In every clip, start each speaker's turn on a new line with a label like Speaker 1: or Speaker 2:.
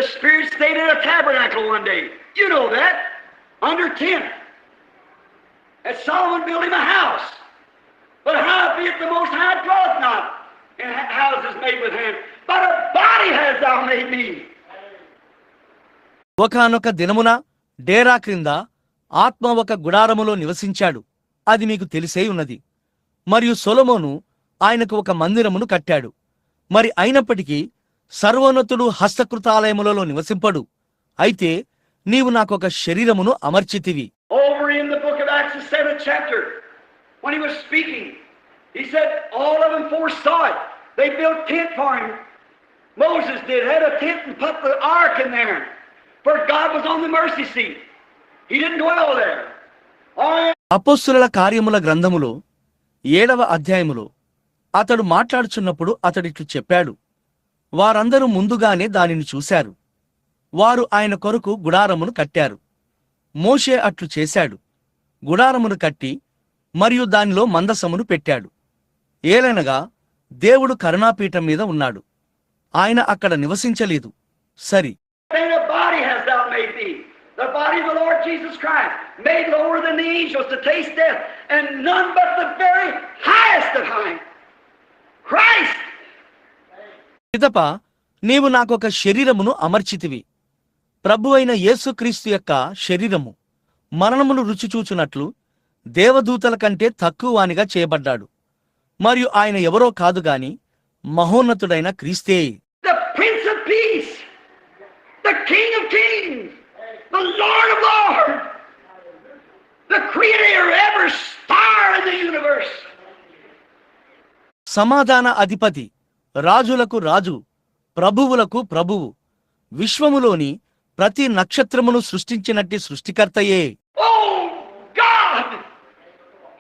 Speaker 1: The Spirit stayed in a tabernacle one day. You know that. Under tent. And Solomon built him a house. But howbeit the Most High dwelleth not in houses made with hands, but a body hast thou made me.
Speaker 2: ఒకనొక దినమున డేరా క్రింద ఆత్మ ఒక గుడారములో నివసించాడు. అది మీకు తెలిసే ఉన్నది. మరియు సొలొమోను ఆయనకు ఒక మందిరమును కట్టాడు. మరి అయినప్పటికీ సర్వోన్నతుడు హస్తకృతాలయములలో నివసింపడు. అయితే నీవు నాకొక శరీరమును అమర్చితివి.
Speaker 1: Over in the book of Acts, the 7th chapter, when he was speaking, he said all of them foresaw it. They built tent for him. Moses did, had a tent and put the ark in there. For God was on the mercy seat. He didn't dwell there.
Speaker 2: అపొస్తలుల కార్యముల గ్రంథములో 7వ అధ్యాయములో అతడు మాట్లాడుచున్నప్పుడు అతడిట్లు చెప్పాడు. వారందరూ ముందుగానే దానిని చూశారు. వారు ఆయన కొరకు గుడారమును కట్టారు. మోషే అట్లు చేశాడు. గుడారమును కట్టి మరియు దానిలో మందసమును పెట్టాడు. ఏలనగా దేవుడు కరుణాపీఠం మీద ఉన్నాడు. ఆయన అక్కడ నివసించలేదు. సరి.
Speaker 1: The body of the Lord Jesus Christ, made lower than the angels to taste death, and none but the very highest of high, Christ.
Speaker 2: పిదప నీవు నాకొక శరీరమును అమర్చితివి. ప్రభు అయిన యేసుక్రీస్తు యొక్క శరీరము మరణమును రుచిచూచునట్లు దేవదూతల కంటే తక్కువవానిగా చేయబడ్డాడు. మరియు ఆయన ఎవరో కాదు గాని మహోన్నతుడైన క్రీస్తే.
Speaker 1: The Prince of Peace, the King of Kings, the Lord of Lords, the creator of every star in the universe.
Speaker 2: సమాధాన అధిపతి, రాజులకు రాజు, ప్రభువులకు ప్రభువు, విశ్వములోని ప్రతి నక్షత్రమును సృష్టించినట్టి సృష్టికర్తయే.
Speaker 1: Oh God,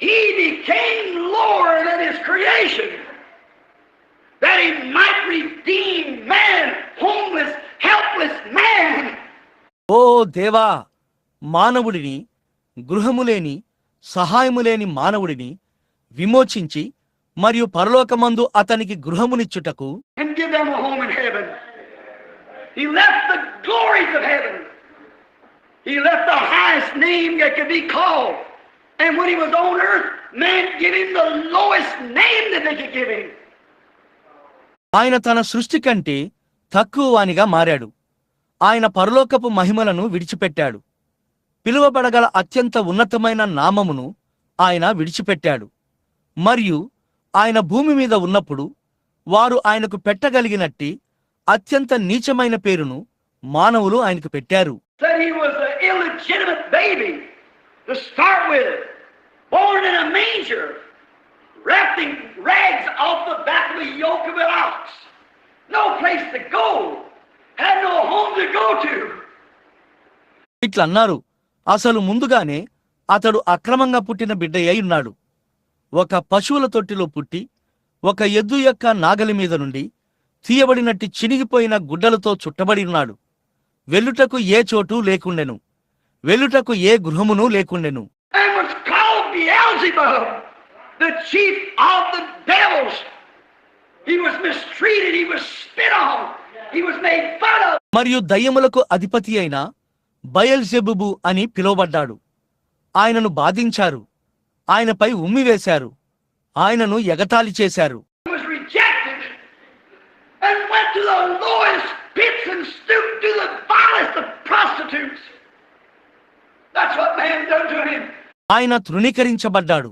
Speaker 1: he became lower than his creation, that he might redeem man, homeless, helpless man.
Speaker 2: ఓ దేవా, మానవుడిని, గృహములేని, సహాయములేని మానవుడిని విమోచించి మరియు పరలోకమందు అతనికి గృహమునిచ్చుటకు
Speaker 1: and give them a home in heaven. He left the glories of heaven. He left the highest name that could be called. And when he was on earth, man gave him the lowest name that they could give him.
Speaker 2: ఆయన తన సృష్టి కంటే తక్కువవానిగా మారాడు. ఆయన పరలోకపు మహిమలను విడిచిపెట్టాడు. పిలువబడగల అత్యంత ఉన్నతమైన నామమును ఆయన విడిచిపెట్టాడు. మరియు ఆయన భూమి మీద ఉన్నప్పుడు వారు ఆయనకు పెట్టగలిగినట్టి అత్యంత నీచమైన పేరును మానవులు ఆయనకు పెట్టారు.
Speaker 1: Said he was an illegitimate baby to start with, born in a manger, wrapped in rags off the back of a yoke of an ox. No place to go, had no home to go to.
Speaker 2: ఇట్లన్నారు. అసలు ముందుగానే అతడు అక్రమంగా పుట్టిన బిడ్డ అయి ఉన్నాడు. ఒక పశువుల తొట్టిలో పుట్టి ఒక ఎద్దు యొక్క నాగలి మీద నుండి తీయబడినట్టి చినిగిపోయిన గుడ్డలతో చుట్టబడి ఉన్నాడు. వెల్లుటకు ఏ చోటు లేకుండెను, వెల్లుటకు ఏ గృహమును లేకుండెను.
Speaker 1: And was called Beelzebub, the chief of the devils. He was mistreated, he was spit on, he was made fun of.
Speaker 2: మరియు దయ్యములకు అధిపతి అయిన బయల్జెబుబు అని పిలువబడ్డాడు. ఆయనను బాధించారు, ఆయనపై ఉమ్మివేశారు, ఆయనను ఎగతాళి చేశారు.
Speaker 1: He was rejected and went to the lowest pits and stooped to the vilest of prostitutes. That's what man done to him.
Speaker 2: ఆయన తృణీకరించబడ్డాడు,